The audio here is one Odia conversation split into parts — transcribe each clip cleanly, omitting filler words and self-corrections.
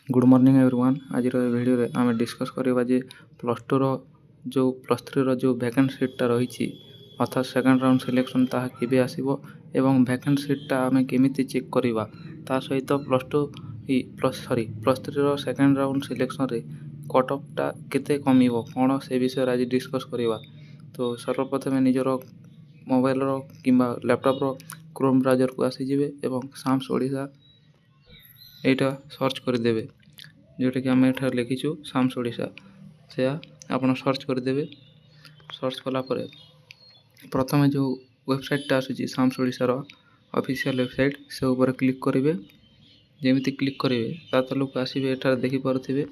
Good morning everyone. आज वीडियो रे आम डिस्कस करवा जे प्लस टू जो प्लस थ्री जो वैकेंट सीटा रही अर्थात सेकेंड राउंड सिलेक्शन ताहा केबे आसीबो एवं वैकेंट सीटा आम केमिति चेक करवा ता सहित plus three second round selection रे कट ऑफ टा केते कमिबो कौन से विषय आज डिस्कस करवा। तो सर्वप्रथम निजर मोबाइल किंबा लैपटॉप रो क्रोम ब्राउजर को आसीजिवे एवं साम्स ओडिशा एटा सर्च करदेवे जोटा कि आम एठार लिखीचु साम्स ओडिशा से आप सर्च करदेवे। सर्च कलापर प्रथम जो वेबसाइटा आसूँ साम्स ओडिशार ऑफिशियल वेबसाइट से ऊपर क्लिक करेंगे। जमी क्लिक करेंगे ता तलक आसवे एठार देखिपे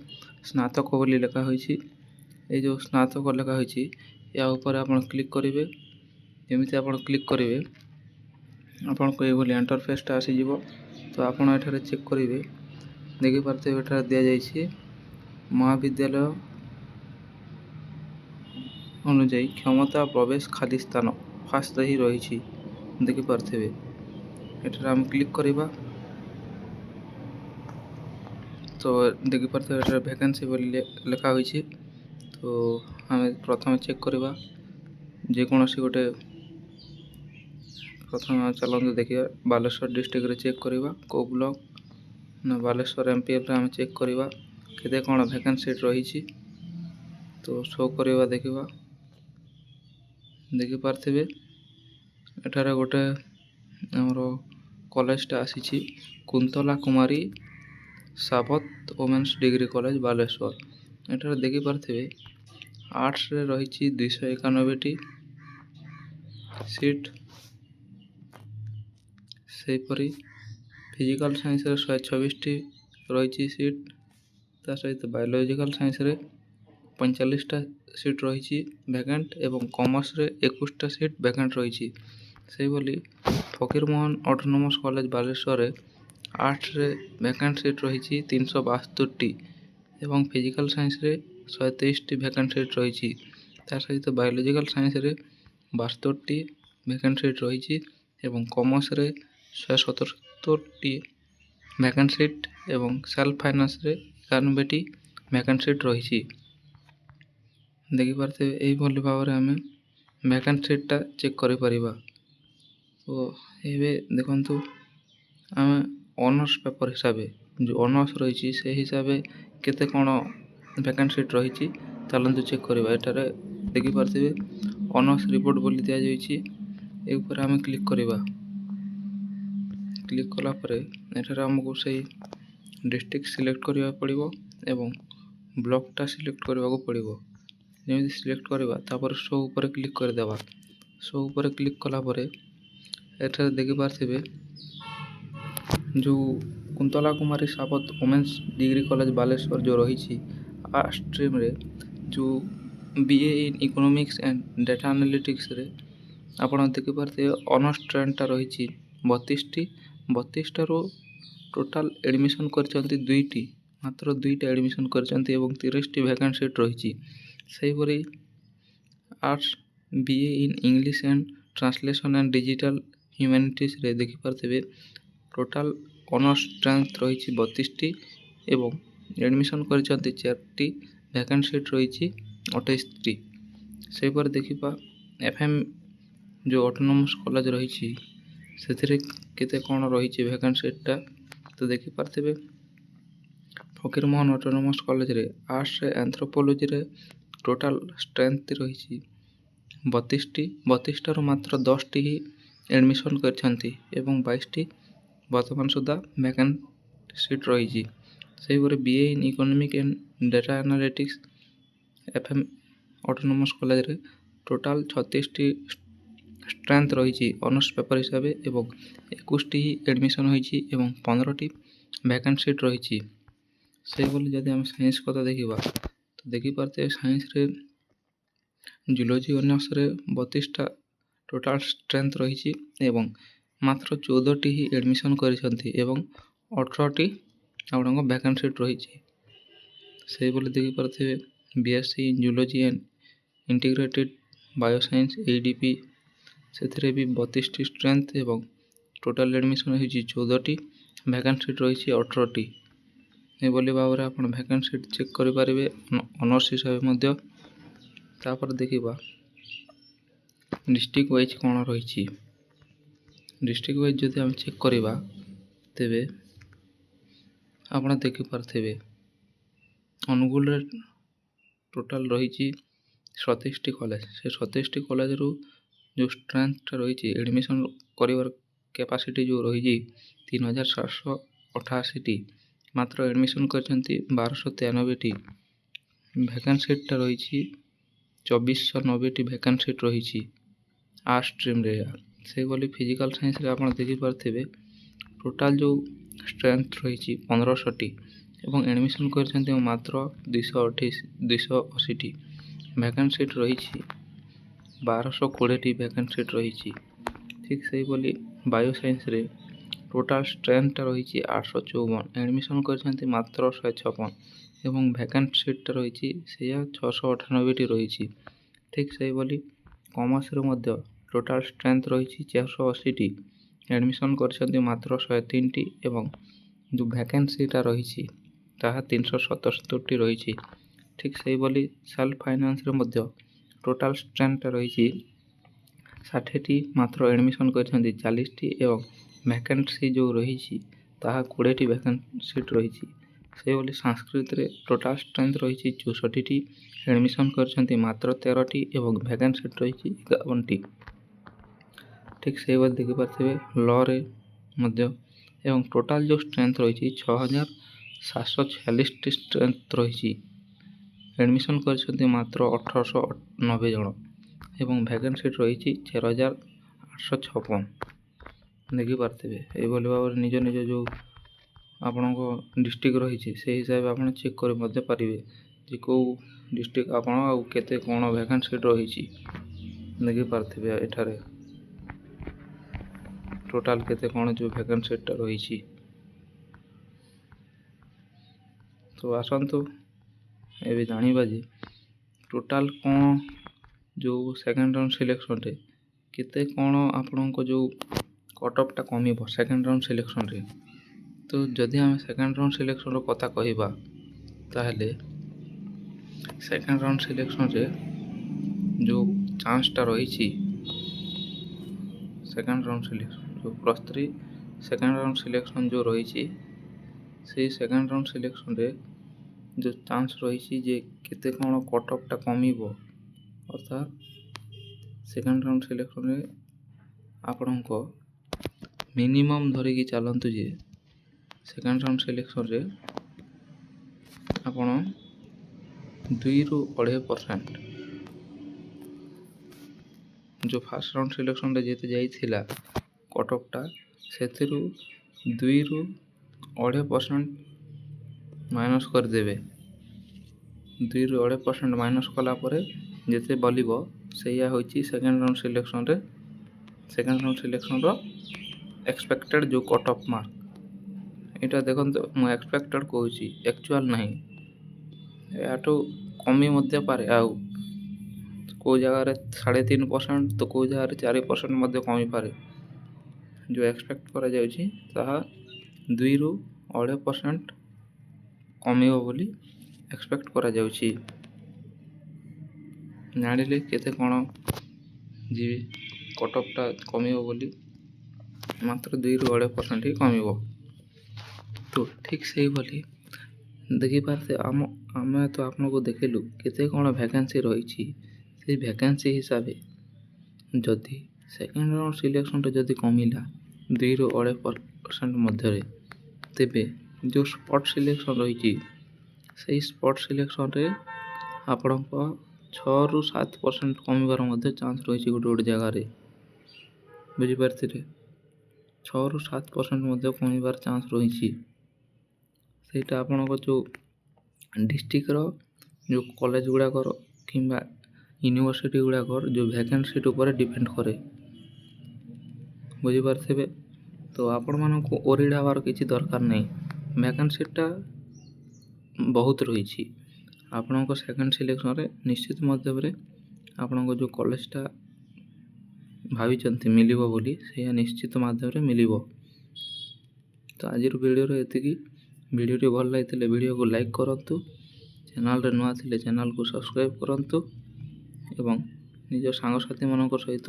स्नातक बोली लिखा ये जो स्नातक लिखाई या ऊपर आप क्लिक करेंगे। जमी आप क्लिक करेंगे आपन को ये इंटरफेसटा आसीज। तो आपड़ एठार चेक करेंगे देखिपे एठार दि जाइए महाविद्यालय अनुजाई क्षमता प्रवेश खाली स्थान फास्ट ही रही देखिपे एठार आम क्लिक करवा। तो देखिपे वैकेंसी लिखा हुई। तो आम प्रथम चेक करवा जेकोसी गोटे प्रथम चलते देखिए बालेश्वर डिस्ट्रिक्ट रे चेक करवा को ब्लॉक ना बालेश्वर एमपीएल आम चेक करवा केते कौन वैकेंसी रही। तो शो करवा देखा देखिपे एठार गोटे आमर कॉलेजटा आसी Kuntala Kumari Sabat women's degree college Baleswar. एठार देखिपे आर्ट्स रे रही 291टी सीट सेपरी फिजिकल साइंस रे 126टी रही सीट ता सहित बायोलॉजिकल साइंस रे 45टा सीट रही वैकेंट एवं कॉमर्स रे 21टा सीट वैकेंट रही। से बोली Fakir Mohan autonomous college Baleswar arts रे वैकेंट सीट रही 372टी एवं फिजिकल साइंस रे 123टी वैकेंट सीट रही ता सहित बायोलॉजिकल साइंस रे 72टी वैकेंट सीट रही एवं कॉमर्स रे 177टी वैकेंट सीट एवं सेल्फ फाइनेंस रे 91टी वैकेंट सीट रही। देखिपे यही भाव में आम वैकेंट सीटा चेक कर। तो ये देखु आम ऑनर्स पेपर हिसाब जो ऑनर्स रही से हिसाब केते कौन वैकेंट सीट रही चलते चेक करवा। एठार देखिपे ऑनर्स रिपोर्ट बोली दि जाइए ऊपर आम क्लिक करवा। क्लिक कलापर एठार आमको सही डिस्ट्रिक्ट सिलेक्ट करने पड़ो एवं ब्लॉकटा सिलेक्ट करने पड़ो। जमी सिलेक्ट करवा तापर शो ऊपर क्लिक करदेवा। शो ऊपर क्लिक कलापर एठार देखिपे जो Kuntala Kumari Sabat women's degree college Baleshwar जो रही आर्ट स्ट्रीम रे जो BA in economics and data analytics रे आपड़ देखिपे ऑनर्स स्ट्रेंटा रही 32टारू टोटाल एडमिशन कर दुईटी मात्र 2टा एडमिशन कर 30टी वैकेंट सीट रही। सेहीपरि arts BA in English and translation and digital humanities रे देखिपे टोटाल ऑनर्स स्ट्रेंथ रही 32टी एवं एडमिशन कर 4टी वैकेंट सीट रही 28टी। सेहीपरि देखिपा एफएम जो ऑटोनोमस कॉलेज रही से केते कौन रही वैकेंट सीटा। तो देखिपे फकीरमोहन ऑटोनोमस कॉलेज रे आर्ट्स रे एंथ्रोपोलॉजी रे टोटाल स्ट्रेंथ रही 32टारू मात्र 10टी ही एडमिशन कर 22टी वर्तमान सुधा वैकेंट सीट रही। सेहीपरि BA in economic and data analytics FM autonomous college रे टोटाल 36टी स्ट्रेंथ रही ऑनर्स पेपर हिसाब एवं 21टी ही एडमिशन होती एवं 15टी वैकेंट सीट रही। से बोली जदि आम साइंस कथा देखा तो देखिपे साइंस रे जूलॉजी ऑनर्स रे 32टा टोटाल स्ट्रेंथ रही एवं मात्र 14टी ही एडमिशन कर 18टी आपको वैकेंट सीट रही। से बोली देखिपे BSc in zoology and integrated bioscience ADP से भी 32टी स्ट्रेंथ एवं टोटाल एडमिशन हो 14टी वैकेंट सीट रही 18टी। ଏଭଳି ଭାବରେ ଆପଣ ଭ୍ୟାକେନ୍ସି ସିଟ୍ ଚେକ୍ କରିପାରିବେ ଅନର୍ସ ହିସାବରେ ମଧ୍ୟ। ତାପରେ ଦେଖିବା ଡିଷ୍ଟ୍ରିକ୍ଟ ୱାଇଜ୍ କ'ଣ ରହିଛି। ଡିଷ୍ଟ୍ରିକ୍ଟ ୱାଇଜ୍ ଯଦି ଆମେ ଚେକ୍ କରିବା ତେବେ ଆପଣ ଦେଖିପାରୁଥିବେ ଅନୁଗୁଳରେ ଟୋଟାଲ୍ ରହିଛି 27ଟି କଲେଜ। ସେ 27ଟି କଲେଜରୁ ଯେଉଁ ଷ୍ଟ୍ରେନ୍ଥଟା ରହିଛି ଏଡ଼ମିସନ୍ କରିବାର କ୍ୟାପାସିଟି ଯେଉଁ ରହିଛି 3788ଟି, ମାତ୍ର ଏଡ଼ମିସନ୍ କରିଛନ୍ତି 1293ଟି। ଭ୍ୟାକେନ୍ସି ସିଟ୍ଟା ରହିଛି 2490ଟି ଭ୍ୟାକେନ୍ସି ସିଟ୍ ରହିଛି ଆର୍ଟ୍ସ ଷ୍ଟ୍ରିମ୍ରେ। ସେହିଭଳି ଫିଜିକାଲ୍ ସାଇନ୍ସରେ ଆପଣ ଦେଖିପାରୁଥିବେ ଟୋଟାଲ୍ ଯେଉଁ ଷ୍ଟ୍ରେନ୍ଥ ରହିଛି 1500ଟି ଏବଂ ଏଡ଼ମିସନ୍ କରିଛନ୍ତି ମାତ୍ର 280ଟି। ଭ୍ୟାକେନ୍ସି ସିଟ୍ ରହିଛି 1220ଟି ଭ୍ୟାକେନ୍ସି ସିଟ୍ ରହିଛି। ଠିକ୍ ସେହିଭଳି ବାୟୋ ସାଇନ୍ସରେ ଟୋଟାଲ୍ ଷ୍ଟ୍ରେନ୍ଥଟା ରହିଛି 854, ଏଡ଼ମିସନ୍ କରିଛନ୍ତି ମାତ୍ର 156 ଏବଂ ଭ୍ୟାକେନ୍ସି ସିଟ୍ଟା ରହିଛି ସେଇଆ 698ଟି ରହିଛି। ଠିକ୍ ସେହିଭଳି କମର୍ସରେ ମଧ୍ୟ ଟୋଟାଲ୍ ଷ୍ଟ୍ରେନ୍ଥ ରହିଛି 480ଟି, ଏଡ଼ମିସନ୍ କରିଛନ୍ତି ମାତ୍ର 103ଟି ଏବଂ ଯେଉଁ ଭ୍ୟାକେନ୍ସିଟା ରହିଛି ତାହା 377ଟି ରହିଛି। ଠିକ୍ ସେହିଭଳି ସେଲ୍ଫ ଫାଇନାନ୍ସରେ ମଧ୍ୟ ଟୋଟାଲ୍ ଷ୍ଟ୍ରେନ୍ଥଟା ରହିଛି 60ଟି, ମାତ୍ର ଏଡ଼ମିସନ୍ କରିଛନ୍ତି 40ଟି ଏବଂ ଭ୍ୟାକେନ୍ସି ଯେଉଁ ରହିଛି ତାହା 20ଟି ଭ୍ୟାକେନ୍ସି ସିଟ୍ ରହିଛି। ସେହିଭଳି ସଂସ୍କୃତରେ ଟୋଟାଲ୍ ଷ୍ଟ୍ରେନ୍ଥ ରହିଛି 64ଟି, ଏଡ଼ମିସନ୍ କରିଛନ୍ତି ମାତ୍ର 13ଟି ଏବଂ ଭ୍ୟାକେନ୍ସି ସିଟ୍ ରହିଛି 51ଟି। ଠିକ୍ ସେହିଭଳି ଦେଖିପାରୁଥିବେ ଲ'ରେ ମଧ୍ୟ ଏବଂ ଟୋଟାଲ୍ ଯେଉଁ ଷ୍ଟ୍ରେନ୍ଥ ରହିଛି 6746ଟି ଷ୍ଟ୍ରେନ୍ଥ ରହିଛି, ଏଡ଼ମିସନ୍ କରିଛନ୍ତି ମାତ୍ର 1890 ଜଣ ଏବଂ ଭ୍ୟାକେନ୍ସି ସିଟ୍ ରହିଛି 4856। ଦେଖିପାରୁଥିବେ ଏହିଭଳି ଭାବରେ ନିଜ ନିଜ ଯେଉଁ ଆପଣଙ୍କ ଡିଷ୍ଟ୍ରିକ୍ଟ ରହିଛି ସେହି ହିସାବରେ ଆପଣ ଚେକ୍ କରି ମଧ୍ୟ ପାରିବେ ଯେ କେଉଁ ଡିଷ୍ଟ୍ରିକ୍ଟ ଆପଣ ଆଉ କେତେ କ'ଣ ଭ୍ୟାକେନ୍ସି ସିଟ୍ ରହିଛି। ଦେଖିପାରୁଥିବେ ଏଠାରେ ଟୋଟାଲ୍ କେତେ କ'ଣ ଯେଉଁ ଭ୍ୟାକେନ୍ସି ସିଟ୍ଟା ରହିଛି। ତ ଆସନ୍ତୁ ଏବେ ଜାଣିବା ଯେ ଟୋଟାଲ୍ କ'ଣ ଯେଉଁ ସେକେଣ୍ଡ ରାଉଣ୍ଡ ସିଲେକ୍ସନ୍ରେ କେତେ କ'ଣ ଆପଣଙ୍କ ଯେଉଁ କଟ୍ଅଫ୍ଟା କମିବ ସେକେଣ୍ଡ ରାଉଣ୍ଡ ସିଲେକ୍ସନ୍ରେ। ତ ଯଦି ଆମେ ସେକେଣ୍ଡ ରାଉଣ୍ଡ ସିଲେକ୍ସନ୍ର କଥା କହିବା ତାହେଲେ ସେକେଣ୍ଡ ରାଉଣ୍ଡ ସିଲେକ୍ସନ୍ରେ ଯେଉଁ ଚାନ୍ସଟା ରହିଛି ସେକେଣ୍ଡ ରାଉଣ୍ଡ ସିଲେକ୍ସନ୍ ଯେଉଁ +3 ସେକେଣ୍ଡ ରାଉଣ୍ଡ ସିଲେକ୍ସନ୍ ଯେଉଁ ରହିଛି ସେଇ ସେକେଣ୍ଡ ରାଉଣ୍ଡ ସିଲେକ୍ସନ୍ରେ ଯେଉଁ ଚାନ୍ସ ରହିଛି ଯେ କେତେ କ'ଣ କଟ୍ଅଫ୍ଟା କମିବ, ଅର୍ଥାତ୍ ସେକେଣ୍ଡ ରାଉଣ୍ଡ ସିଲେକ୍ସନ୍ରେ ଆପଣଙ୍କ ମିନିମମ୍ ଧରିକି ଚାଲନ୍ତୁ ଯେ ସେକେଣ୍ଡ ରାଉଣ୍ଡ ସିଲେକ୍ସନ୍ରେ ଆପଣ 2ରୁ 2.5% ଯେଉଁ ଫାର୍ଷ୍ଟ ରାଉଣ୍ଡ ସିଲେକ୍ସନ୍ରେ ଯେତେ ଯାଇଥିଲା କଟ୍ଅଫ୍ଟା ସେଥିରୁ 2ରୁ 2.5% ମାଇନସ୍ କରିଦେବେ। 2ରୁ 2.5% ମାଇନସ୍ କଲା ପରେ ଯେତେ ବଲିବ ସେଇଆ ହେଉଛି ସେକେଣ୍ଡ ରାଉଣ୍ଡ ସିଲେକ୍ସନ୍ରେ ସେକେଣ୍ଡ ରାଉଣ୍ଡ ସିଲେକ୍ସନ୍ର ଏକ୍ସପେକ୍ଟେଡ଼୍ ଯେଉଁ କଟ୍ଅଫ୍ ମାର୍କ। ଏଇଟା ଦେଖନ୍ତୁ ମୁଁ ଏକ୍ସପେକ୍ଟେଡ଼୍ କହୁଛି, ଆକ୍ଚୁଆଲ୍ ନାହିଁ। ଏହାଠୁ କମି ମଧ୍ୟ ପାରେ, ଆଉ କେଉଁ ଜାଗାରେ 3.5% ତ କେଉଁ ଜାଗାରେ 4% ମଧ୍ୟ କମିପାରେ। ଯେଉଁ ଏକ୍ସପେକ୍ଟ କରାଯାଉଛି ତାହା 2ରୁ 2.5% କମିବ ବୋଲି ଏକ୍ସପେକ୍ଟ କରାଯାଉଛି। ଜାଣିଲେ କେତେ କ'ଣ ଯିବେ କଟ୍ଅଫ୍ଟା କମିବ ବୋଲି, ମାତ୍ର 2ରୁ 2.5% ହିଁ କମିବ। ତ ଠିକ୍ ସେଇଭଳି ଦେଖିପାରୁଥିବେ ଆମେ ତ ଆପଣଙ୍କୁ ଦେଖିଲୁ କେତେ କ'ଣ ଭ୍ୟାକେନ୍ସି ରହିଛି। ସେଇ ଭ୍ୟାକେନ୍ସି ହିସାବରେ ଯଦି ସେକେଣ୍ଡ ରାଉଣ୍ଡ ସିଲେକ୍ସନ୍ରେ ଯଦି କମିଲା 2ରୁ 2.5% ମଧ୍ୟରେ, ତେବେ ଯେଉଁ ସ୍ପଟ୍ ସିଲେକ୍ସନ୍ ରହିଛି ସେଇ ସ୍ପଟ୍ ସିଲେକ୍ସନ୍ରେ ଆପଣଙ୍କ 6ରୁ 7% କମିବାର ମଧ୍ୟ ଚାନ୍ସ ରହିଛି ଗୋଟେ ଗୋଟେ ଜାଗାରେ। ବୁଝିପାରିଥିଲେ, 6ରୁ 7% ମଧ୍ୟ କମିବାର ଚାନ୍ସ ରହିଛି। ସେଇଟା ଆପଣଙ୍କ ଯେଉଁ ଡିଷ୍ଟ୍ରିକ୍ଟର ଯେଉଁ କଲେଜ ଗୁଡ଼ାକର କିମ୍ବା ୟୁନିଭର୍ସିଟି ଗୁଡ଼ାକର ଯେଉଁ ଭ୍ୟାକେନ୍ସି ସିଟ୍ ଉପରେ ଡିପେଣ୍ଡ କରେ। ବୁଝିପାରୁଥିବେ, ତ ଆପଣମାନଙ୍କୁ ଓରିଡ୍ ହେବାର କିଛି ଦରକାର ନାହିଁ। ଭ୍ୟାକେନ୍ସି ସିଟ୍ଟା ବହୁତ ରହିଛି। ଆପଣଙ୍କ ସେକେଣ୍ଡ ସିଲେକ୍ସନ୍ରେ ନିଶ୍ଚିତ ମାଧ୍ୟମରେ ଆପଣଙ୍କ ଯେଉଁ କଲେଜଟା ଭାବିଛନ୍ତି ମିଳିବ ବୋଲି ସେଇଆ ନିଶ୍ଚିତ ମାଧ୍ୟମରେ ମିଳିବ। ତ ଆଜିର ଭିଡ଼ିଓରେ ଏତିକି। ଭିଡ଼ିଓଟି ଭଲ ଲାଗିଥିଲେ ଭିଡ଼ିଓକୁ ଲାଇକ୍ କରନ୍ତୁ, ଚ୍ୟାନେଲରେ ନୂଆ ଥିଲେ ଚ୍ୟାନେଲକୁ ସବସ୍କ୍ରାଇବ୍ କରନ୍ତୁ ଏବଂ ନିଜ ସାଙ୍ଗସାଥିମାନଙ୍କ ସହିତ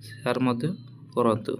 ସେୟାର ମଧ୍ୟ କରନ୍ତୁ।